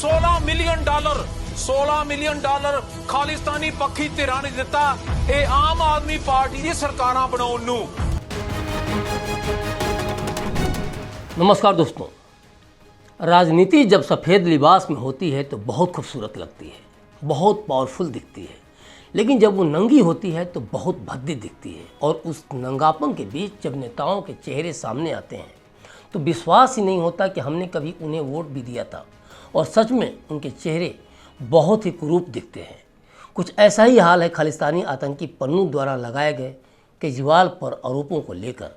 16 million dollar ਖਾਲਿਸਤਾਨੀ ਪੱਖੀ ਧਿਰਾਂ ਨੇ ਦਿੱਤਾ ਇਹ ਆਮ ਆਦਮੀ ਪਾर्टी ਦੀ ਸਰਕਾਰਾਂ ਬਣਾਉਣ ਨੂੰ। नमस्कार दोस्तों, राजनीति जब सफ़ेद लिबास में होती है तो बहुत खूबसूरत लगती है, बहुत पावरफुल दिखती है, लेकिन जब वो नंगी होती है तो बहुत भद्दी दिखती है। और उस नंगापन के बीच जब नेताओं के चेहरे सामने आते हैं तो विश्वास ही नहीं होता कि हमने कभी उन्हें वोट भी दिया था। और सच में उनके चेहरे बहुत ही कुरूप दिखते हैं। कुछ ऐसा ही हाल है खालिस्तानी आतंकी पन्नू द्वारा लगाए गए केजरीवाल पर आरोपों को लेकर,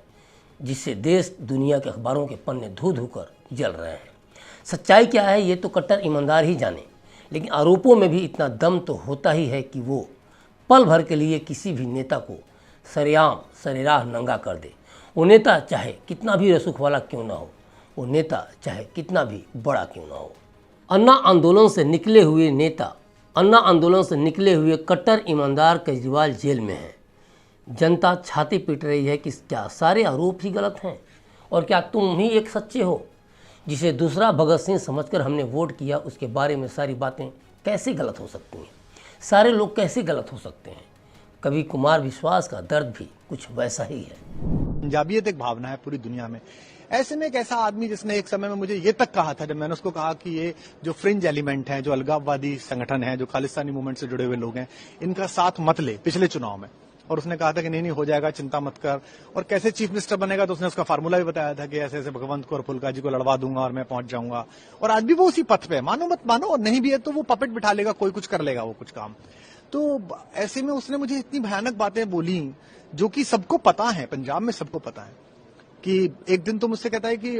जिससे देश दुनिया के अखबारों के पन्ने धू धू कर जल रहे हैं। सच्चाई क्या है ये तो कट्टर ईमानदार ही जाने, लेकिन आरोपों में भी इतना दम तो होता ही है कि वो पल भर के लिए किसी भी नेता को सरेआम सरेराह नंगा कर दे। वो नेता चाहे कितना भी रसूख वाला क्यों ना हो, वो नेता चाहे कितना भी बड़ा क्यों ना हो। अन्ना आंदोलन से निकले हुए कट्टर ईमानदार केजरीवाल जेल में हैं। जनता छाती पीट रही है कि क्या सारे आरोप ही गलत हैं, और क्या तुम ही एक सच्चे हो जिसे दूसरा भगत सिंह समझकर हमने वोट किया, उसके बारे में सारी बातें कैसे गलत हो सकती हैं, सारे लोग कैसे गलत हो सकते हैं। कवि कुमार विश्वास का दर्द भी कुछ वैसा ही है। पंजाबियत एक भावना है पूरी दुनिया में। ऐसे में एक ऐसा आदमी जिसने एक समय में मुझे ये तक कहा था, जब मैंने उसको कहा कि ये जो फ्रिंज एलिमेंट हैं, जो अलगाववादी संगठन है, जो खालिस्तानी मूवमेंट से जुड़े हुए लोग हैं, इनका साथ मत ले पिछले चुनाव में। और उसने कहा था कि नहीं हो जाएगा, चिंता मत कर। और कैसे चीफ मिनिस्टर बनेगा तो उसने उसका फार्मूला भी बताया था कि ऐसे ऐसे भगवंत को और फुल्का जी को लड़वा दूंगा और मैं पहुंच जाऊंगा। और आज भी वो उसी पथ पे, मानो मत मानो, और नहीं भी है तो वो पपेट बिठा लेगा, कोई कुछ कर लेगा वो कुछ काम। तो ऐसे में उसने मुझे इतनी भयानक बातें बोली जो कि सबको पता है, पंजाब में सबको पता है। कि एक दिन तो मुझसे कहता है कि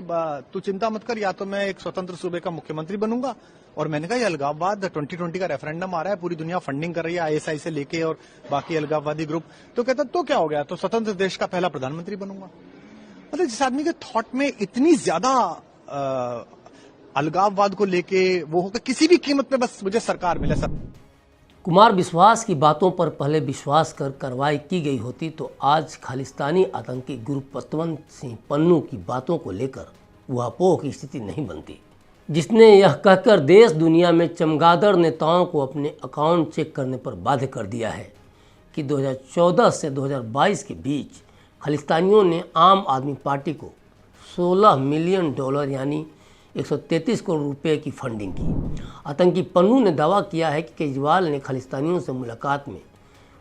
तू चिंता मत कर, या तो मैं एक स्वतंत्र सूबे का मुख्यमंत्री बनूंगा। और मैंने कहा ये अलगाववाद 2020 का रेफरेंडम आ रहा है, पूरी दुनिया फंडिंग कर रही है आईएसआई से लेके और बाकी अलगाववादी ग्रुप। तो कहता तो क्या हो गया, तो स्वतंत्र देश का पहला प्रधानमंत्री बनूंगा। मतलब जिस आदमी के थॉट में इतनी ज्यादा अलगाववाद को लेके वो होगा किसी भी कीमत पे बस मुझे सरकार मिले। कुमार विश्वास की बातों पर पहले विश्वास कर कार्रवाई की गई होती तो आज खालिस्तानी आतंकी गुरपतवंत सिंह पन्नू की बातों को लेकर ऊहापोह की स्थिति नहीं बनती, जिसने यह कहकर देश दुनिया में चमगादड़ नेताओं को अपने अकाउंट चेक करने पर बाध्य कर दिया है कि 2014 से 2022 के बीच खालिस्तानियों ने आम आदमी पार्टी को $16 मिलियन यानी 133 करोड़ रुपए की फंडिंग की। आतंकी पन्नू ने दावा किया है कि केजरीवाल ने खालिस्तानियों से मुलाकात में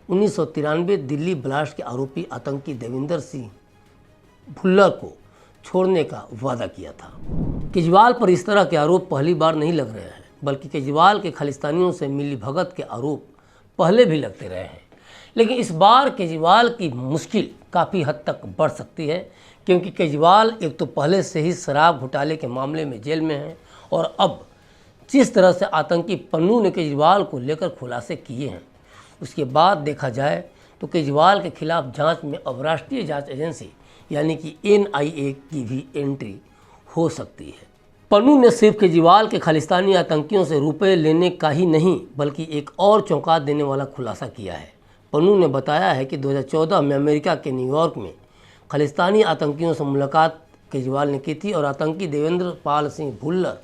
1993 दिल्ली ब्लास्ट के आरोपी आतंकी देविंदर सिंह भुल्लर को छोड़ने का वादा किया था। केजरीवाल पर इस तरह के आरोप पहली बार नहीं लग रहे हैं, बल्कि केजरीवाल के खालिस्तानियों से मिलीभगत के आरोप पहले भी लगते रहे हैं। लेकिन इस बार केजरीवाल की मुश्किल काफ़ी हद तक बढ़ सकती है, क्योंकि केजरीवाल एक तो पहले से ही शराब घोटाले के मामले में जेल में हैं, और अब जिस तरह से आतंकी पन्नू ने केजरीवाल को लेकर खुलासे किए हैं, उसके बाद देखा जाए तो केजरीवाल के खिलाफ जांच में अब राष्ट्रीय जांच एजेंसी यानी कि NIA की भी एंट्री हो सकती है। पन्नू ने सिर्फ केजरीवाल के खालिस्तानी आतंकियों से रुपए लेने का ही नहीं, बल्कि एक और चौंका देने वाला खुलासा किया है। पन्नू ने बताया है कि 2014 में अमेरिका के न्यूयॉर्क में खालिस्तानी आतंकियों से मुलाकात केजरीवाल ने की थी और आतंकी देवेंद्र पाल सिंह भुल्लर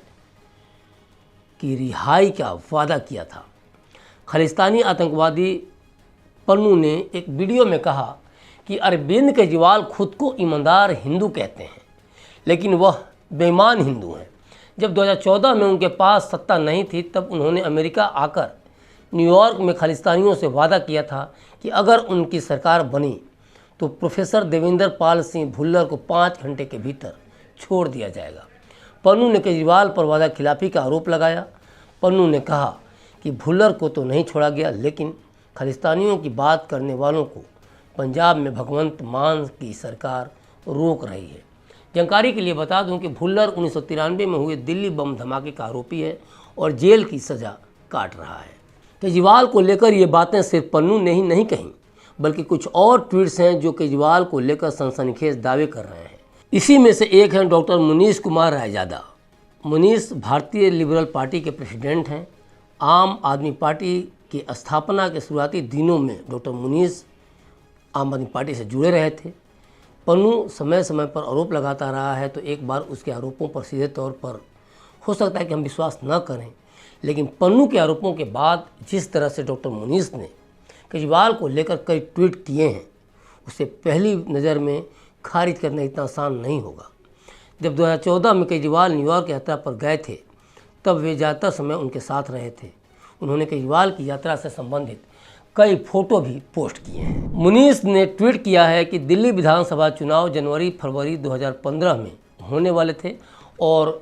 की रिहाई का वादा किया था। खालिस्तानी आतंकवादी पन्नू ने एक वीडियो में कहा कि अरविंद केजरीवाल खुद को ईमानदार हिंदू कहते हैं, लेकिन वह बेईमान हिंदू हैं। जब 2014 में उनके पास सत्ता नहीं थी, तब उन्होंने अमेरिका आकर न्यूयॉर्क में खालिस्तानियों से वादा किया था कि अगर उनकी सरकार बनी तो प्रोफेसर देवेंद्र पाल सिंह भुल्लर को 5 घंटे के भीतर छोड़ दिया जाएगा। पन्नू ने केजरीवाल पर वादा खिलाफी का आरोप लगाया। पन्नू ने कहा कि भुल्लर को तो नहीं छोड़ा गया, लेकिन खालिस्तानियों की बात करने वालों को पंजाब में भगवंत मान की सरकार रोक रही है। जानकारी के लिए बता दूं कि भुल्लर 1993 में हुए दिल्ली बम धमाके का आरोपी है और जेल की सज़ा काट रहा है। केजरीवाल को लेकर ये बातें सिर्फ पन्नू ने ही नहीं कहीं, बल्कि कुछ और ट्वीट्स हैं जो केजरीवाल को लेकर सनसनीखेज दावे कर रहे हैं। इसी में से एक हैं डॉक्टर मुनीश कुमार रायजादा। मुनीश भारतीय लिबरल पार्टी के प्रेसिडेंट हैं। आम आदमी पार्टी की स्थापना के शुरुआती दिनों में डॉक्टर मुनीश आम आदमी पार्टी से जुड़े रहे थे। पन्नू समय समय पर आरोप लगाता रहा है, तो एक बार उसके आरोपों पर सीधे तौर पर हो सकता है कि हम विश्वास न करें, लेकिन पन्नू के आरोपों के बाद जिस तरह से डॉक्टर मुनीस ने केजरीवाल को लेकर कई ट्वीट किए हैं, उसे पहली नज़र में खारिज करना इतना आसान नहीं होगा। जब 2014 में केजरीवाल न्यूयॉर्क यात्रा पर गए थे, तब वे ज़्यादातर समय उनके साथ रहे थे। उन्होंने केजरीवाल की यात्रा से संबंधित कई फोटो भी पोस्ट किए हैं। मुनीस ने ट्वीट किया है कि दिल्ली विधानसभा चुनाव जनवरी-फरवरी 2015 में होने वाले थे और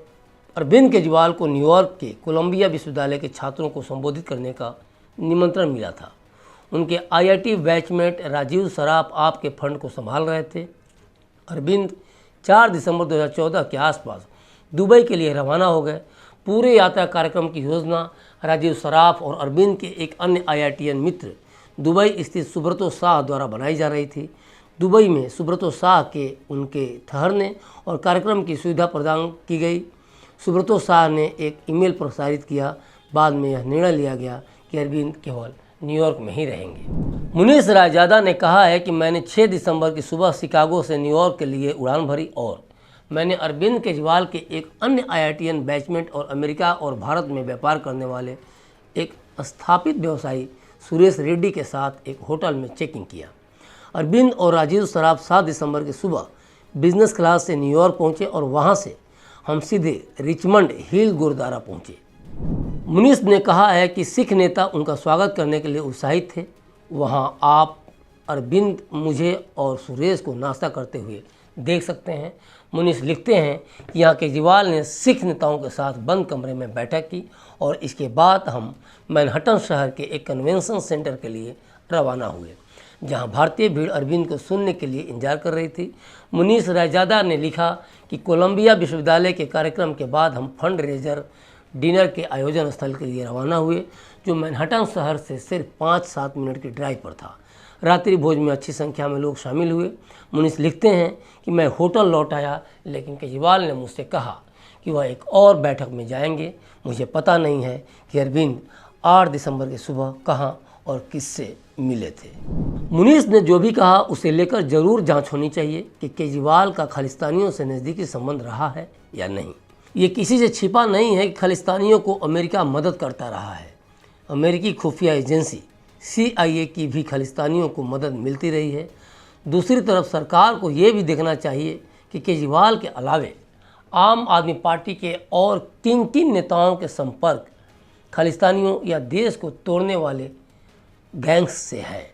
अरविंद केजरीवाल को न्यूयॉर्क के कोलंबिया विश्वविद्यालय के छात्रों को संबोधित करने का निमंत्रण मिला था। उनके IIT बैचमेट राजीव सराफ आपके फंड को संभाल रहे थे। अरविंद 4 दिसंबर 2014 के आसपास दुबई के लिए रवाना हो गए। पूरे यात्रा कार्यक्रम की योजना राजीव सराफ और अरविंद के एक अन्य IITian मित्र दुबई स्थित सुब्रतो शाह द्वारा बनाई जा रही थी। दुबई में सुब्रतो शाह के उनके ठहरने और कार्यक्रम की सुविधा प्रदान की गई। सुब्रतो शाह ने एक ईमेल प्रसारित किया। बाद में यह निर्णय लिया गया कि अरविंद केवल न्यूयॉर्क में ही रहेंगे। मुनीस रायजादा ने कहा है कि मैंने 6 दिसंबर की सुबह शिकागो से न्यूयॉर्क के लिए उड़ान भरी और मैंने अरविंद केजरीवाल के एक अन्य IITian बैचमेट और अमेरिका और भारत में व्यापार करने वाले एक स्थापित व्यवसायी सुरेश रेड्डी के साथ एक होटल में चेकिंग किया। अरविंद और राजीव सराफ 7 दिसंबर की सुबह बिजनेस क्लास से न्यूयॉर्क पहुंचे और वहां से हम सीधे रिचमंड हिल गुरुद्वारा पहुंचे। मुनीस ने कहा है कि सिख नेता उनका स्वागत करने के लिए उत्साहित थे। वहां आप अरविंद, मुझे और सुरेश को नाश्ता करते हुए देख सकते हैं। मुनीस लिखते हैं कि यहाँ केजरीवाल ने सिख नेताओं के साथ बंद कमरे में बैठक की और इसके बाद हम मैनहट्टन शहर के एक कन्वेंशन सेंटर के लिए रवाना हुए, जहाँ भारतीय भीड़ अरविंद को सुनने के लिए इंतजार कर रही थी। मुनीस रायजादा ने लिखा कि कोलंबिया विश्वविद्यालय के कार्यक्रम के बाद हम फंड रेजर डिनर के आयोजन स्थल के लिए रवाना हुए, जो मैनहट्टन शहर से सिर्फ 5-7 मिनट की ड्राइव पर था। रात्रि भोज में अच्छी संख्या में लोग शामिल हुए। मुनीस लिखते हैं कि मैं होटल लौट आया, लेकिन केजरीवाल ने मुझसे कहा कि वह एक और बैठक में जाएंगे। मुझे पता नहीं है कि अरविंद 8 दिसंबर की सुबह कहाँ और किससे मिले थे। मुनीस ने जो भी कहा उसे लेकर जरूर जांच होनी चाहिए कि केजरीवाल का खालिस्तानियों से नज़दीकी संबंध रहा है या नहीं। ये किसी से छिपा नहीं है कि खालिस्तानियों को अमेरिका मदद करता रहा है। अमेरिकी खुफिया एजेंसी CIA की भी खालिस्तानियों को मदद मिलती रही है। दूसरी तरफ सरकार को ये भी देखना चाहिए कि केजरीवाल के अलावे आम आदमी पार्टी के और किन नेताओं के संपर्क खालिस्तानियों या देश को तोड़ने वाले गैंग्स से है।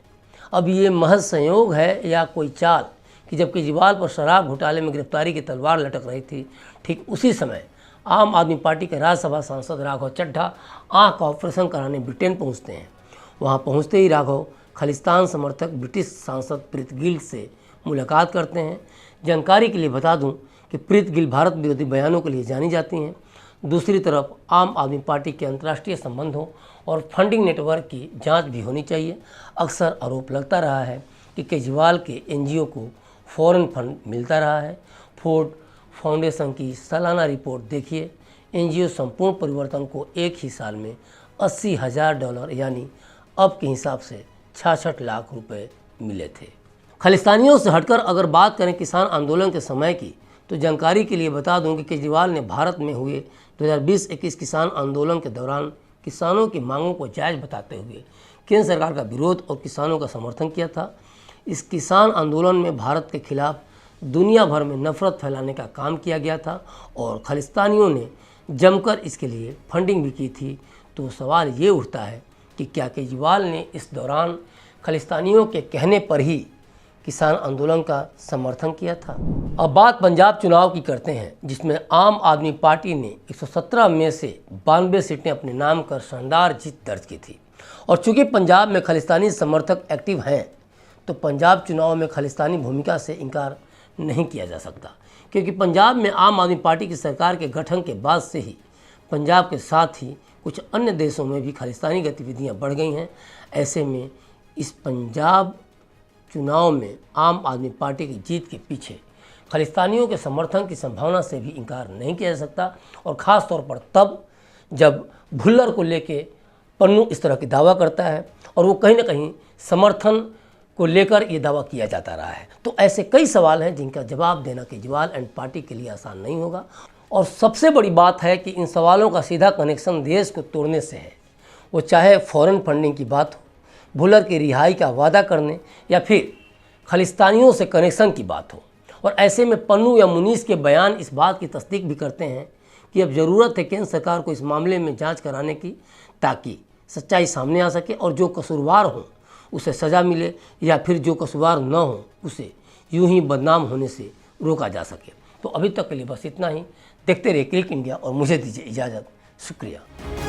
अब ये महज संयोग है या कोई चाल कि जब केजरीवाल पर शराब घोटाले में गिरफ्तारी की तलवार लटक रही थी, ठीक उसी समय आम आदमी पार्टी के राज्यसभा सांसद राघव चड्ढा आँख का ऑपरेशन कराने ब्रिटेन पहुंचते हैं। वहां पहुंचते ही राघव खालिस्तान समर्थक ब्रिटिश सांसद प्रीत गिल से मुलाकात करते हैं। जानकारी के लिए बता दूं कि प्रीत गिल भारत विरोधी बयानों के लिए जानी जाती हैं। दूसरी तरफ आम आदमी पार्टी के अंतर्राष्ट्रीय संबंधों और फंडिंग नेटवर्क की जांच भी होनी चाहिए। अक्सर आरोप लगता रहा है कि केजरीवाल के NGO को फॉरेन फंड मिलता रहा है। फोर्ड फाउंडेशन की सालाना रिपोर्ट देखिए। NGO संपूर्ण परिवर्तन को एक ही साल में $80,000 यानी अब के हिसाब से 66 लाख रुपए मिले थे। खालिस्तानियों से हटकर अगर बात करें किसान आंदोलन के समय की, तो जानकारी के लिए बता दूं कि केजरीवाल ने भारत में हुए 2020-21 किसान आंदोलन के दौरान किसानों की मांगों को जायज़ बताते हुए केंद्र सरकार का विरोध और किसानों का समर्थन किया था। इस किसान आंदोलन में भारत के खिलाफ दुनिया भर में नफरत फैलाने का काम किया गया था और खालिस्तानियों ने जमकर इसके लिए फंडिंग भी की थी। तो सवाल ये उठता है कि क्या केजरीवाल ने इस दौरान खालिस्तानियों के कहने पर ही किसान आंदोलन का समर्थन किया था। अब बात पंजाब चुनाव की करते हैं, जिसमें आम आदमी पार्टी ने 117 में से 92 सीटें अपने नाम कर शानदार जीत दर्ज की थी। और चूंकि पंजाब में खालिस्तानी समर्थक एक्टिव हैं, तो पंजाब चुनाव में खालिस्तानी भूमिका से इनकार नहीं किया जा सकता, क्योंकि पंजाब में आम आदमी पार्टी की सरकार के गठन के बाद से ही पंजाब के साथ ही कुछ अन्य देशों में भी खालिस्तानी गतिविधियां बढ़ गई हैं। ऐसे में इस पंजाब चुनाव में आम आदमी पार्टी की जीत के पीछे खालिस्तानियों के समर्थन की संभावना से भी इनकार नहीं किया जा सकता, और ख़ास तौर पर तब जब भुल्लर को लेके पन्नू इस तरह की दावा करता है और वो कहीं ना कहीं समर्थन को लेकर ये दावा किया जाता रहा है। तो ऐसे कई सवाल हैं जिनका जवाब देना केजरीवाल एंड पार्टी के लिए आसान नहीं होगा। और सबसे बड़ी बात है कि इन सवालों का सीधा कनेक्शन देश को तोड़ने से है, वो चाहे फॉरेन फंडिंग की बात हो, भुल्लर की रिहाई का वादा करने या फिर खालिस्तानियों से कनेक्शन की बात हो। और ऐसे में पन्नू या मुनीस के बयान इस बात की तस्दीक भी करते हैं कि अब ज़रूरत है केंद्र सरकार को इस मामले में जांच कराने की, ताकि सच्चाई सामने आ सके और जो कसूरवार हो उसे सज़ा मिले, या फिर जो कसूरवार न हो उसे यूं ही बदनाम होने से रोका जा सके। तो अभी तक के लिए बस इतना ही। देखते रहिए क्लिक इंडिया और मुझे दीजिए इजाज़त। शुक्रिया।